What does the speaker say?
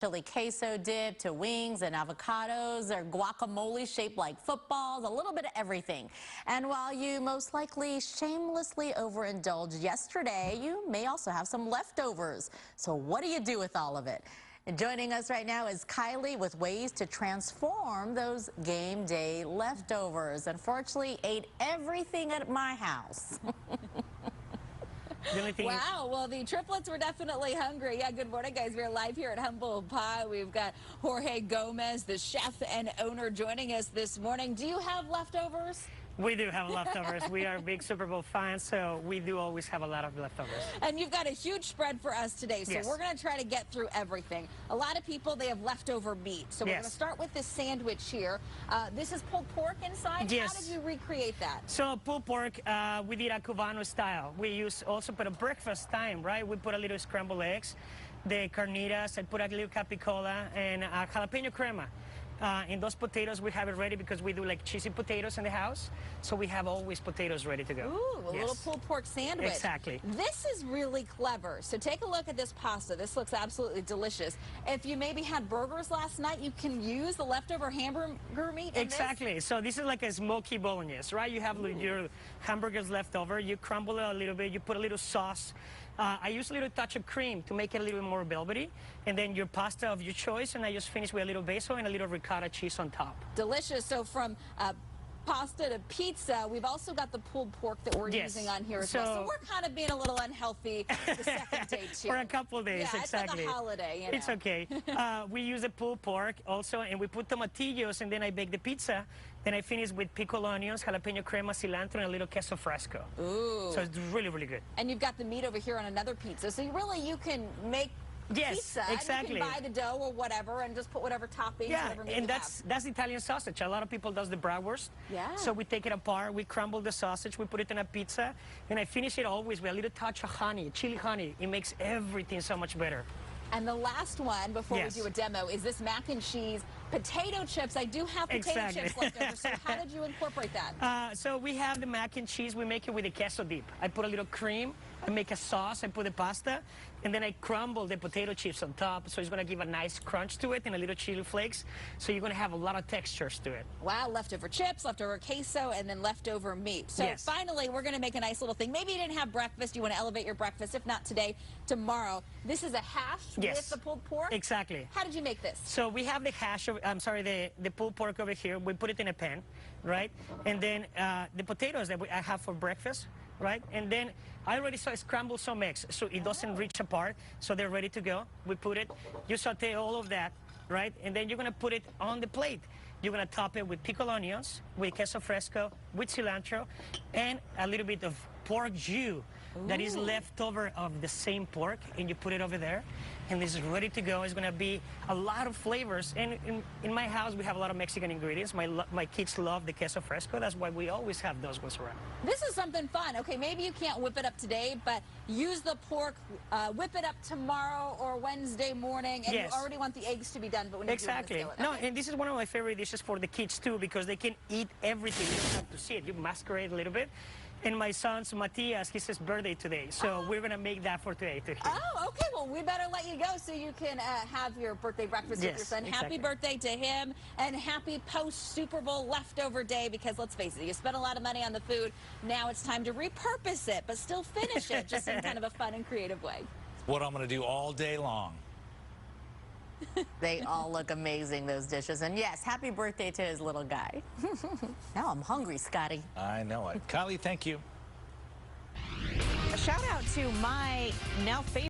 Chili queso dip to wings and avocados or guacamole shaped like footballs, a little bit of everything. And while you most likely shamelessly overindulged yesterday, you may also have some leftovers. So what do you do with all of it? And joining us right now is Kylie with ways to transform those game day leftovers. Unfortunately, ate everything at my house. Wow, well, the triplets were definitely hungry. Yeah, good morning, guys. We're live here at Humble Pie. We've got Jorge Gomez, the chef and owner, joining us this morning. Do you have leftovers? We do have leftovers. We are big Super Bowl fans, so we do always have a lot of leftovers. And you've got a huge spread for us today, so we're going to try to get through everything. A lot of people, they have leftover meat, so we're going to start with this sandwich here. This is pulled pork inside. Yes. How did you recreate that? So pulled pork, we did a Cubano style. We use also put a breakfast time, right? We put a little scrambled eggs, the carnitas, I put a little capicola, and a jalapeno crema. In those potatoes, we have it ready because we do like cheesy potatoes in the house. So we have always potatoes ready to go. Ooh, a little pulled pork sandwich. Exactly. This is really clever. So take a look at this pasta. This looks absolutely delicious. If you maybe had burgers last night, you can use the leftover hamburger meat in Exactly. this? So this is like a smoky bolognese, right? You have your hamburgers left over. You crumble it a little bit. You put a little sauce. I use a little touch of cream to make it a little more velvety. And then your pasta of your choice. And I just finish with a little basil and a little ricotta cheese on top. Delicious. So from pasta to pizza, we've also got the pulled pork that we're using on here as well. So we're kind of being a little unhealthy the second day too. For a couple of days, yeah, exactly. It's like a holiday, you know. It's okay. We use the pulled pork also, and we put tomatillos, and then I bake the pizza. Then I finish with pickled onions, jalapeno crema, cilantro, and a little queso fresco. Ooh. So it's really, really good. And you've got the meat over here on another pizza. So you can make pizza, exactly. And you can buy the dough or whatever and just put whatever toppings, whatever meat and that's Italian sausage. A lot of people does the bratwurst. Yeah. So we take it apart, we crumble the sausage, we put it in a pizza, and I finish it always with a little touch of honey, chili honey. It makes everything so much better. And the last one, before we do a demo, is this mac and cheese potato chips. I do have potato chips left over, so how did you incorporate that? So we have the mac and cheese. We make it with a queso dip. I put a little cream. I make a sauce. I put the pasta. And then I crumble the potato chips on top. So it's going to give a nice crunch to it and a little chili flakes. So you're going to have a lot of textures to it. Wow, leftover chips, leftover queso, and then leftover meat. So finally, we're going to make a nice little thing. Maybe you didn't have breakfast. You want to elevate your breakfast. If not today, tomorrow. This is a hash with the pulled pork? Exactly. How did you make this? So we have the hash, the pulled pork over here. We put it in a pan, right? And then the potatoes that I have for breakfast, right? And then I already scrambled some eggs, so it doesn't reach apart, so they're ready to go. We put it, you saute all of that, right? And then you're gonna put it on the plate. You're gonna top it with pickled onions, with queso fresco, with cilantro, and a little bit of pork jus that is left over of the same pork, and you put it over there, and this is ready to go. It's gonna be a lot of flavors, and in my house we have a lot of Mexican ingredients. My kids love the queso fresco. That's why we always have those ones around. This is something fun. Okay, maybe you can't whip it up today, but use the pork, whip it up tomorrow or Wednesday morning, and you already want the eggs to be done, but when you do it in the skillet. No, and this is one of my favorite dishes for the kids too, because they can eat everything. You don't have to see it. You masquerade a little bit. And my son's Matias, it's his birthday today, so we're going to make that for today to him. Oh, okay. Well, we better let you go so you can have your birthday breakfast with your son. Happy birthday to him, and happy post-Super Bowl leftover day, because let's face it, you spent a lot of money on the food. Now it's time to repurpose it, but still finish it, just in kind of a fun and creative way. What I'm going to do all day long. They all look amazing, those dishes. And yes, happy birthday to his little guy. Now I'm hungry, Scotty. I know it. Kylie, thank you. A shout out to my now favorite